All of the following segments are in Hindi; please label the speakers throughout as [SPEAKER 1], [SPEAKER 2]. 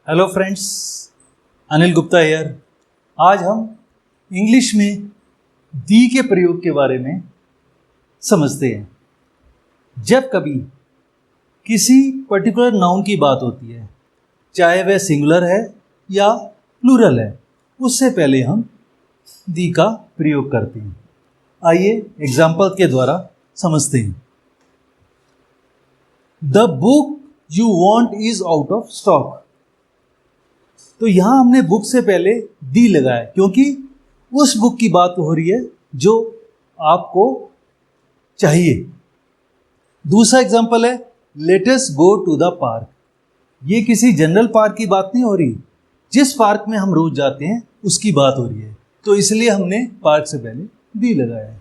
[SPEAKER 1] Hello friends, Anil Gupta here. आज हम इंग्लिश में दी के प्रयोग के बारे में समझते हैं। जब कभी किसी पर्टिकुलर नाउन की बात होती है, चाहे वह सिंगुलर है या प्लूरल है, उससे पहले हम दी का प्रयोग करते हैं। आइए एग्जाम्पल के द्वारा समझते हैं। The book you want is out of stock. तो यहां हमने बुक से पहले दी लगाया क्योंकि उस बुक की बात हो रही है जो आपको चाहिए। दूसरा एग्जांपल है let us go to the park. ये किसी जनरल पार्क की बात नहीं हो रही, जिस पार्क में हम रोज जाते हैं उसकी बात हो रही है, तो इसलिए हमने पार्क से पहले दी लगाया है।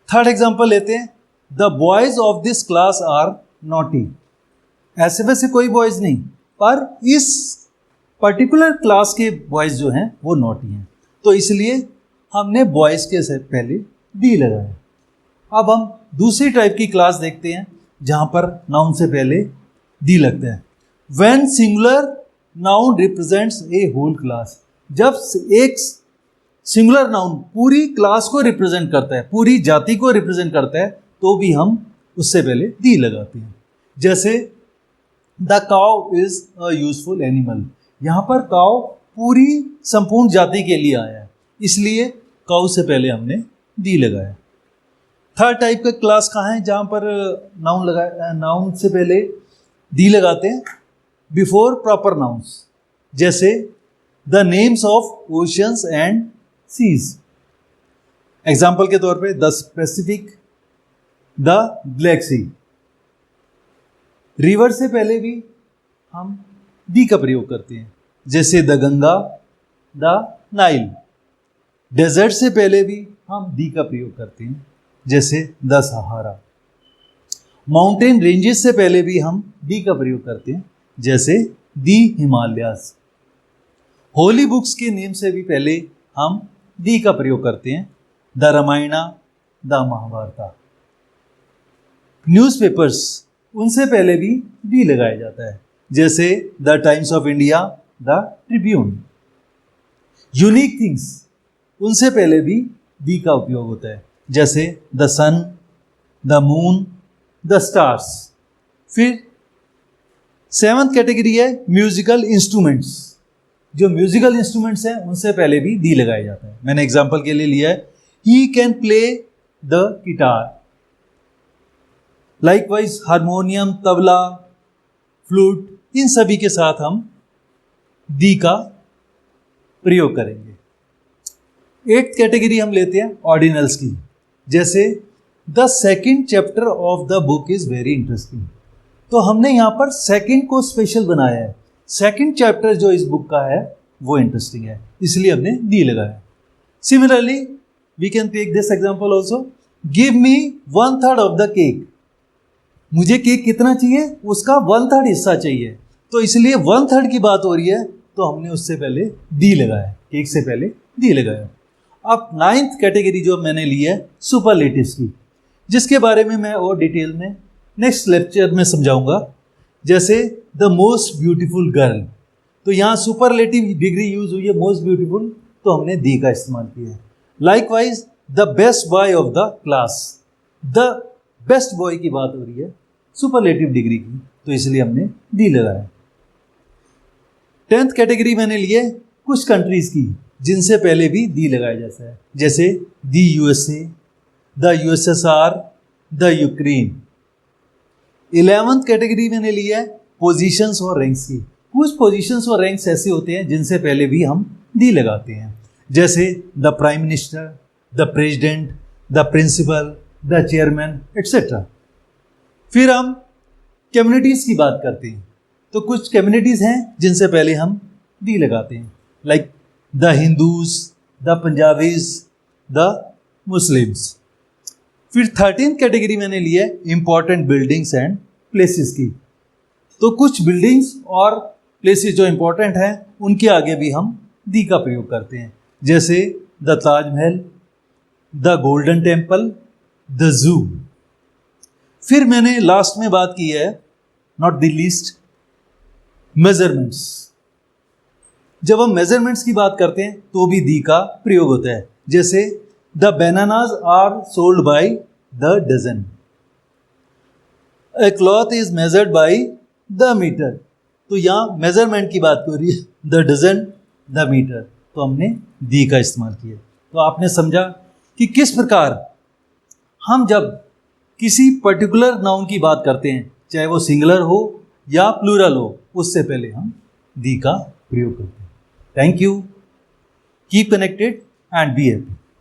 [SPEAKER 1] थर्ड एग्जांपल लेते हैं, the boys of this class are naughty. ऐसे वैसे कोई बॉयज नहीं, पर इस पर्टिकुलर क्लास के बॉयज जो हैं वो नॉटी हैं, तो इसलिए हमने बॉयज के से पहले दी लगाया। अब हम दूसरी टाइप की क्लास देखते हैं जहां पर नाउन से पहले दी लगता है। When singular noun represents a whole class. जब एक सिंगुलर नाउन पूरी क्लास को रिप्रेजेंट करता है, पूरी जाति को रिप्रेजेंट करता है, तो भी हम उससे पहले दी लगाते हैं। जैसे the cow is a useful animal. यहाँ पर काउ पूरी संपूर्ण जाति के लिए आया है, इसलिए काउ से पहले हमने दी लगाया। थर्ड टाइप का क्लास कहाँ है जहाँ पर नाउन से पहले दी लगाते हैं? Before proper nouns. जैसे the names of oceans and seas. Example के तौर पे the Pacific, the Black Sea. River से पहले भी हम दी का प्रयोग करते हैं, जैसे the Ganga, the Nile. Desert से पहले भी हम दी का प्रयोग करते हैं, जैसे द सहारा। माउंटेन रेंजेस से पहले भी हम दी का प्रयोग करते हैं, जैसे दी हिमालयास। होली बुक्स के नेम से भी पहले हम दी का प्रयोग करते हैं, the Ramayana, the Mahabharata. Newspapers, उनसे पहले भी दी लगाया जाता है, जैसे the Times of India, the Tribune. Unique things, उनसे पहले भी दी का उपयोग होता है, जैसे the sun, the moon, the stars. फिर सेवंथ कैटेगरी है म्यूजिकल इंस्ट्रूमेंट्स। जो म्यूजिकल इंस्ट्रूमेंट्स हैं उनसे पहले भी दी लगाया जाता है। मैंने एग्जांपल के लिए लिया है, he can play the guitar. Likewise harmonium, tabla, flute, इन सभी के साथ हम दी का प्रयोग करेंगे। एट्थ कैटेगरी हम लेते हैं ऑर्डिनल्स की। जैसे the second chapter of the book is very interesting. तो हमने यहाँ पर सेकंड को स्पेशल बनाया है। सेकंड चैप्टर जो इस बुक का है वो इंटरेस्टिंग है, इसलिए हमने दी लगाया। Similarly we can take this example also, give me 1/3 of the cake. मुझे केक कितना चाहिए? उसका 1/3 हिस्सा चाहिए, तो इसलिए 1/3 की बात हो रही है, तो हमने उससे पहले दी लगाया, केक से पहले दी लगाया। अब नाइन्थ कैटेगरी जो मैंने ली है सुपरलेटिव्स की, जिसके बारे में मैं और डिटेल में नेक्स्ट लेक्चर में समझाऊंगा। जैसे द मोस्ट ब्यूटीफुल गर्ल, तो यहाँ सुपरलेटिव डिग्री यूज हुई है मोस्ट ब्यूटीफुल, तो हमने दी का इस्तेमाल किया है। Likewise the best boy of the class, the best boy की बात हो रही है सुपरलेटिव डिग्री की, तो इसलिए हमने दी लगाया। 10th कैटेगरी मैंने लिए कुछ कंट्रीज की जिनसे पहले भी दी लगाया जाता है, जैसे the USA, the USSR, the Ukraine. 11th category मैंने लिया है पोजीशंस और रैंक्स की। कुछ पोजीशंस और रैंक्स ऐसे होते हैं जिनसे पहले भी हम दी लगाते हैं, जैसे the prime minister, the president, the principal, the chairman, etcetera. फिर हम कम्युनिटीज की बात करते हैं, तो कुछ कम्युनिटीज हैं जिनसे पहले हम दी लगाते हैं, like the Hindus, the Punjabis, the Muslims. फिर 13th कैटेगरी मैंने लिया है इंपॉर्टेंट बिल्डिंग्स एंड प्लेसेस की। तो कुछ बिल्डिंग्स और प्लेसेस जो इंपॉर्टेंट हैं उनके आगे भी हम दी का प्रयोग करते हैं, जैसे the Taj Mahal, the golden temple, the zoo. फिर मैंने लास्ट में बात की है, नॉट द लीस्ट, मेजरमेंट्स। जब हम मेजरमेंट्स की बात करते हैं तो भी दी का प्रयोग होता है, जैसे the bananas are sold by the dozen, a cloth is measured by the metre. तो यहाँ मेजरमेंट की बात हो रही है, द डजन, द मीटर, तो हमने दी का इस्तेमाल किया। तो आपने समझा कि किस प्रकार हम जब किसी पर्टिकुलर नाउन की बात करते हैं, चाहे वो सिंगुलर हो या प्लूरल हो, उससे पहले हम दी का प्रयोग करते हैं। Thank you, keep connected and be happy.